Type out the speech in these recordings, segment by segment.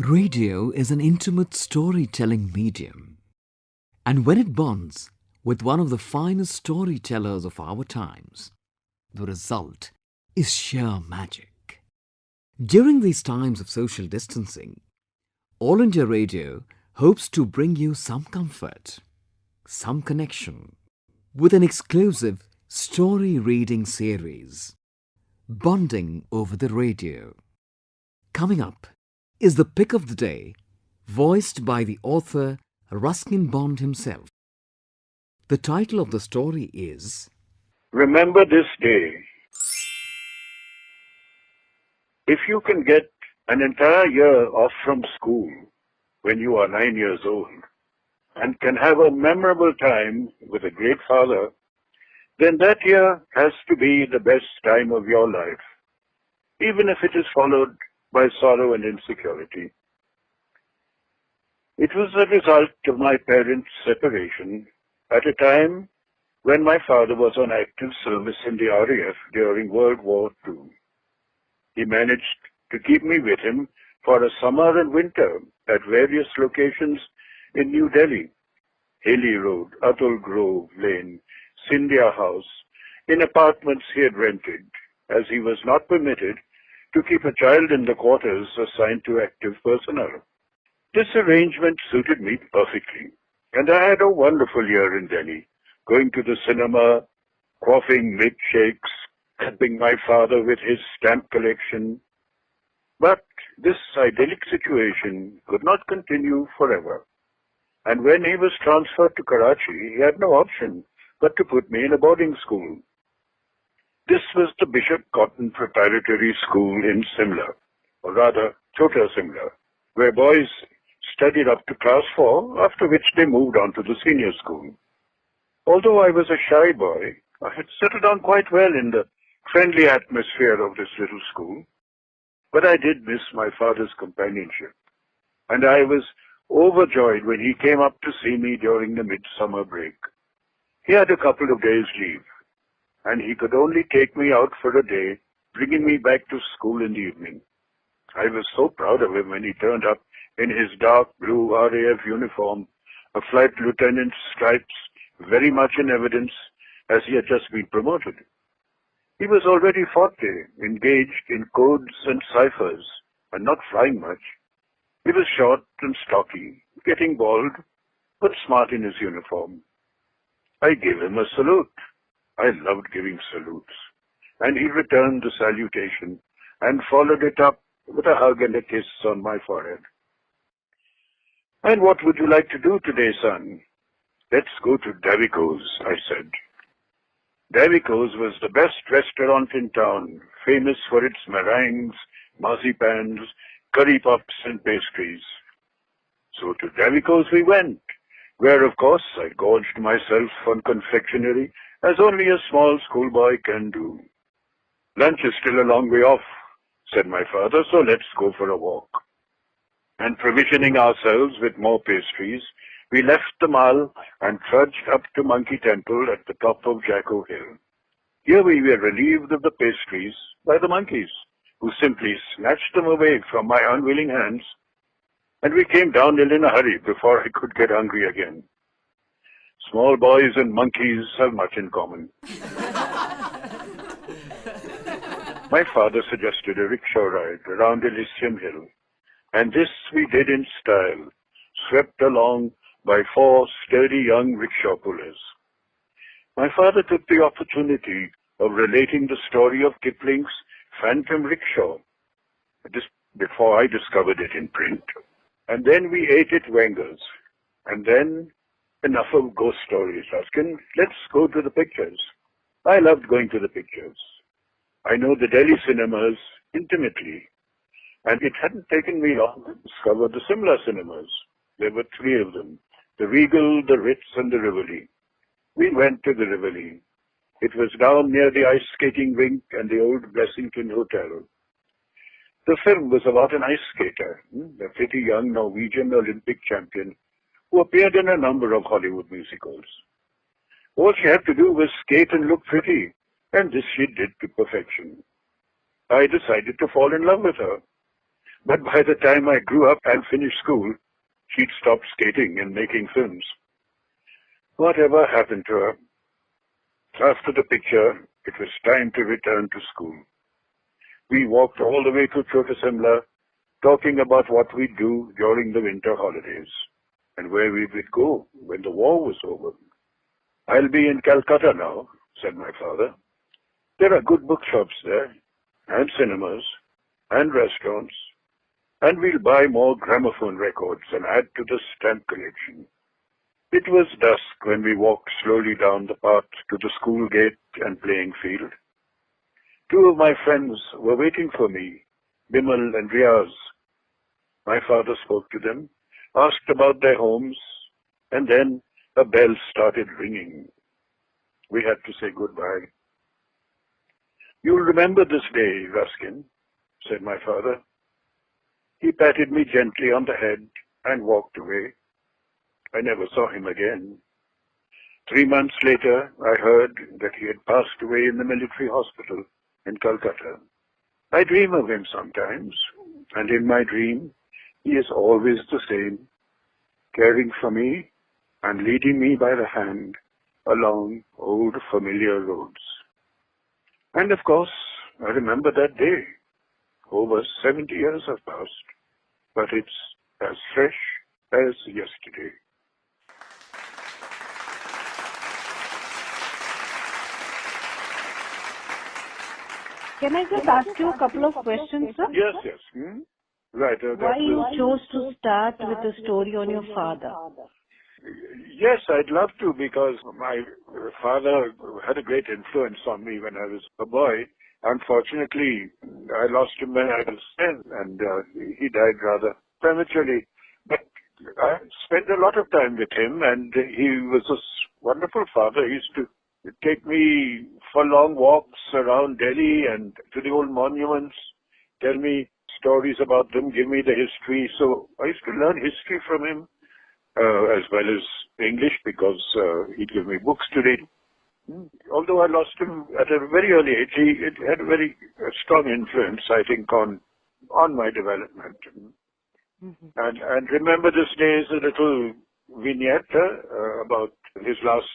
Radio is an intimate storytelling medium, and when it bonds with one of the finest storytellers of our times, the result is sheer magic. During these times of social distancing, All India Radio hopes to bring you some comfort, some connection, with an exclusive story reading series, Bonding over the Radio. Coming up is the pick of the day, voiced by the author Ruskin Bond himself. The title of the story is Remember this day. If you can get an entire year off from school when you are 9 years old and can have a memorable time with a great father, then that year has to be the best time of your life, even if it is followed by sorrow and insecurity. It was the result of my parents' separation at a time when my father was on active service in the RAF during World War II. He managed to keep me with him for a summer and winter at various locations in New Delhi, Haley Road, Atul Grove Lane, Scindia House, in apartments he had rented, as he was not permitted to keep a child in the quarters assigned to active personnel. This arrangement suited me perfectly, and I had a wonderful year in Delhi, going to the cinema, quaffing milkshakes, helping my father with his stamp collection. But this idyllic situation could not continue forever. And when he was transferred to Karachi, he had no option but to put me in a boarding school. This was the Bishop Cotton Preparatory School in Simla, or rather, Chota Simla, where boys studied up to class 4, after which they moved on to the senior school. Although I was a shy boy, I had settled down quite well in the friendly atmosphere of this little school, but I did miss my father's companionship, and I was overjoyed when he came up to see me during the midsummer break. He had a couple of days' leave, and he could only take me out for a day, bringing me back to school in the evening. I was so proud of him when he turned up in his dark blue RAF uniform, a flight lieutenant's stripes very much in evidence as he had just been promoted. He was already 40, engaged in codes and ciphers, and not flying much. He was short and stocky, getting bald, but smart in his uniform. I gave him a salute. I loved giving salutes, and he returned the salutation and followed it up with a hug and a kiss on my forehead. "And what would you like to do today, son?" "Let's go to Davico's," I said. Davico's was the best restaurant in town, famous for its meringues, marzipans, curry puffs, and pastries. So to Davico's we went, where of course I gorged myself on confectionery as only a small schoolboy can do. "Lunch is still a long way off," said my father, "so let's go for a walk." And provisioning ourselves with more pastries, we left the mall and trudged up to Monkey Temple at the top of Jacko Hill. Here we were relieved of the pastries by the monkeys, who simply snatched them away from my unwilling hands, and we came downhill in a hurry before I could get hungry again. Small boys and monkeys have much in common. My father suggested a rickshaw ride around Elysium Hill, and this we did in style, swept along by 4 sturdy young rickshaw pullers. My father took the opportunity of relating the story of Kipling's Phantom Rickshaw, before I discovered it in print. And then we ate at Wenger's. And then, enough of ghost stories, Ruskin. Let's go to the pictures. I loved going to the pictures. I know the Delhi cinemas intimately, and it hadn't taken me long to discover the Simla cinemas. There were 3 of them, the Regal, the Ritz, and the Rivoli. We went to the Rivoli. It was down near the ice skating rink and the old Blessington Hotel. The film was about an ice skater, a pretty young Norwegian Olympic champion who appeared in a number of Hollywood musicals. All she had to do was skate and look pretty, and this she did to perfection. I decided to fall in love with her. But by the time I grew up and finished school, she'd stopped skating and making films. Whatever happened to her? After the picture, it was time to return to school. We walked all the way to Chota Simla, talking about what we'd do during the winter holidays and where we would go when the war was over. I'll be in Calcutta now, said my father. There are good bookshops there, and cinemas, and restaurants, and we'll buy more gramophone records and add to the stamp collection. It was dusk when we walked slowly down the path to the school gate and playing field. Two of my friends were waiting for me, Bimal and Riaz. My father spoke to them, asked about their homes, and then a bell started ringing. We had to say goodbye. You'll remember this day, Ruskin, said my father. He patted me gently on the head and walked away. I never saw him again. 3 months later, I heard that he had passed away in the military hospital in Calcutta. I dream of him sometimes, and in my dream, he is always the same, caring for me and leading me by the hand along old familiar roads. And of course, I remember that day. Over 70 years have passed, but it's as fresh as yesterday. Can I just ask you a couple of questions, sir? Yes. Right. Why you chose to start with a story on your father? Yes, I'd love to, because my father had a great influence on me when I was a boy. Unfortunately, I lost him when I was 10, and he died rather prematurely. But I spent a lot of time with him, and he was a wonderful father. He used to take me for long walks around Delhi and to the old monuments, tell me stories about them, give me the history. So I used to learn history from him, as well as English, because he'd give me books to read. Although I lost him at a very early age, it had a very strong influence, I think, on my development. Mm-hmm. And remember this day is a little vignette about his last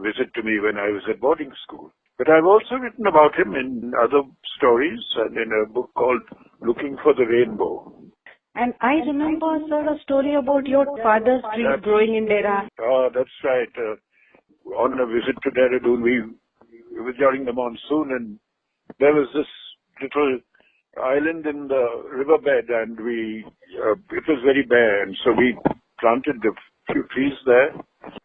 visit to me when I was at boarding school. But I've also written about him in other stories and in a book called Looking for the Rainbow. And I remember, sir, a story about your father's trees growing in Dera. Oh, that's right. On a visit to Dehradun, it was during the monsoon, and there was this little island in the riverbed, and it was very bare, and so we planted a few trees there.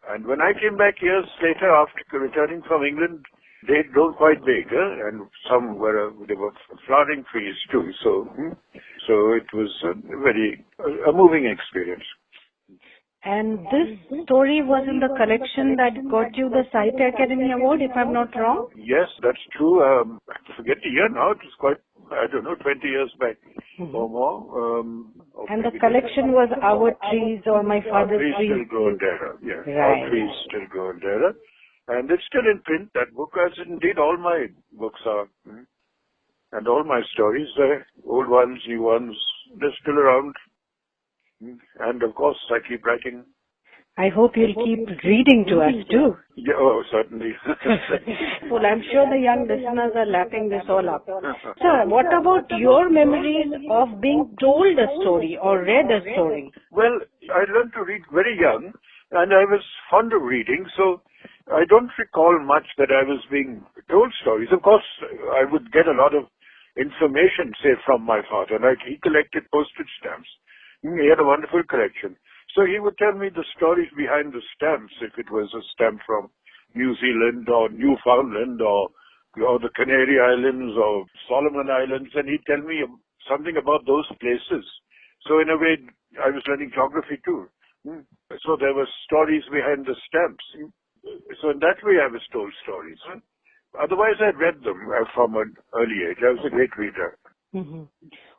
And when I came back years later, after returning from England, they'd grown quite big, and some they were flowering trees too. So it was a moving experience. And this story was in the collection that got you the Sahitya Academy Award, if I'm not wrong? Yes, that's true. I forget the year now. It was quite, 20 years back or more. And the collection was Our Trees or My Father's Trees. Our Trees Still Grow in Dehra. Yes, right. Our Trees Still Grow in Dehra. And it's still in print, that book, as indeed all my books are. And all my stories, old ones, new ones, they're still around. And of course, I keep writing. I hope you'll keep reading to us too. Yeah, oh, certainly. Well, I'm sure the young listeners are lapping this all up. Sir, what about your memories of being told a story or read a story? Well, I learned to read very young, and I was fond of reading, so I don't recall much that I was being told stories. Of course, I would get a lot of information, say, from my father. Like, he collected postage stamps. He had a wonderful collection. So he would tell me the stories behind the stamps, if it was a stamp from New Zealand or Newfoundland or the Canary Islands or Solomon Islands, and he'd tell me something about those places. So in a way, I was learning geography too. So there were stories behind the stamps. So in that way, I was told stories. Otherwise, I read them from an early age. I was a great reader. Mm-hmm.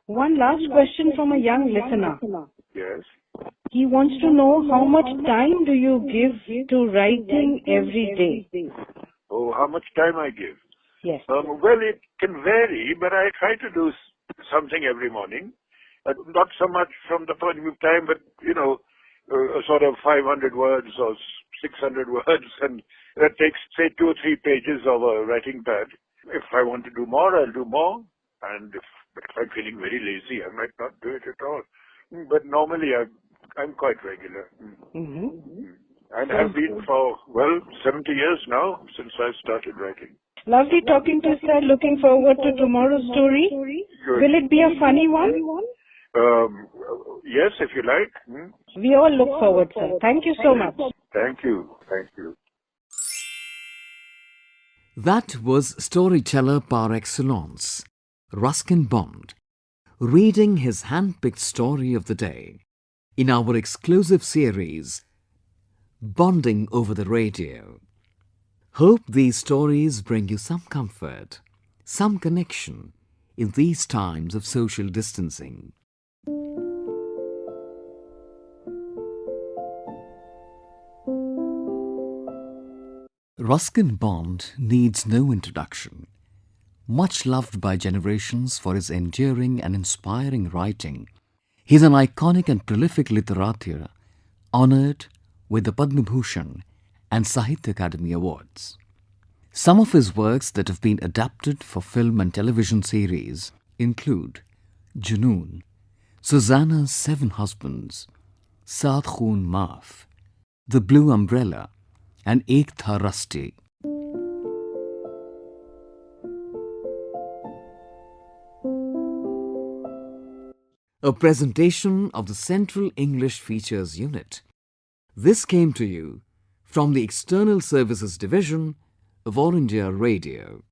One last question from a young listener. Yes. He wants to know, how much time do you give to writing every day? Oh, how much time I give? Yes. Well, it can vary, but I try to do something every morning. Not so much from the point of view of time, but, a sort of 500 words or 600 words, and that takes, say, 2 or 3 pages of a writing pad. If I want to do more, I'll do more. And if I'm feeling very lazy, I might not do it at all. But normally, I'm quite regular. And have been for, 70 years now since I started writing. Lovely talking to you, sir. Looking forward to tomorrow's story. Good. Will it be a funny one? Yes, if you like. We all look forward, sir. Thank you so much. Thank you. Thank you. That was storyteller par excellence, Ruskin Bond, reading his hand-picked story of the day in our exclusive series, Bonding over the Radio. Hope these stories bring you some comfort, some connection in these times of social distancing. Ruskin Bond needs no introduction. Much loved by generations for his enduring and inspiring writing, he is an iconic and prolific literateur, honoured with the Padma Bhushan and Sahitya Akademi Awards. Some of his works that have been adapted for film and television series include Junoon, Susanna's 7 Husbands, Saat Khoon Maaf, The Blue Umbrella, and Ek Tha Rusty. A presentation of the Central English Features Unit. This came to you from the External Services Division of All India Radio.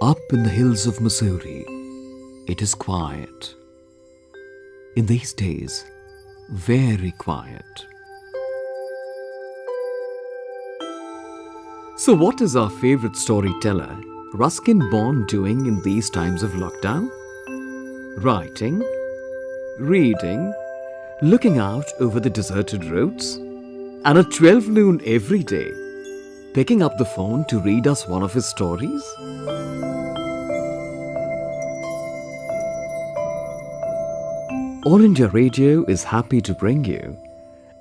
Up in the hills of Missouri, it is quiet. In these days, very quiet. So what is our favourite storyteller, Ruskin Bond, doing in these times of lockdown? Writing, reading, looking out over the deserted roads, and at 12 noon every day, picking up the phone to read us one of his stories? All India Radio is happy to bring you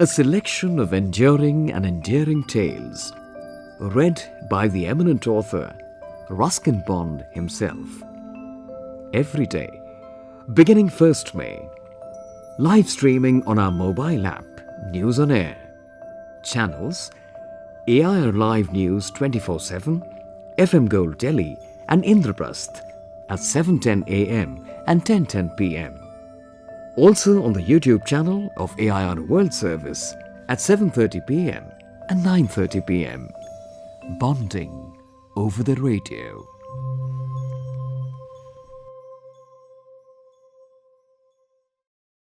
a selection of enduring and endearing tales read by the eminent author Ruskin Bond himself. Every day, beginning 1st May, live streaming on our mobile app, News on Air, channels AIR Live News 24/7, FM Gold Delhi and Indraprasth at 7:10 AM and 10:10 PM. Also on the YouTube channel of AIR World Service at 7:30 PM and 9:30 PM. Bonding over the radio.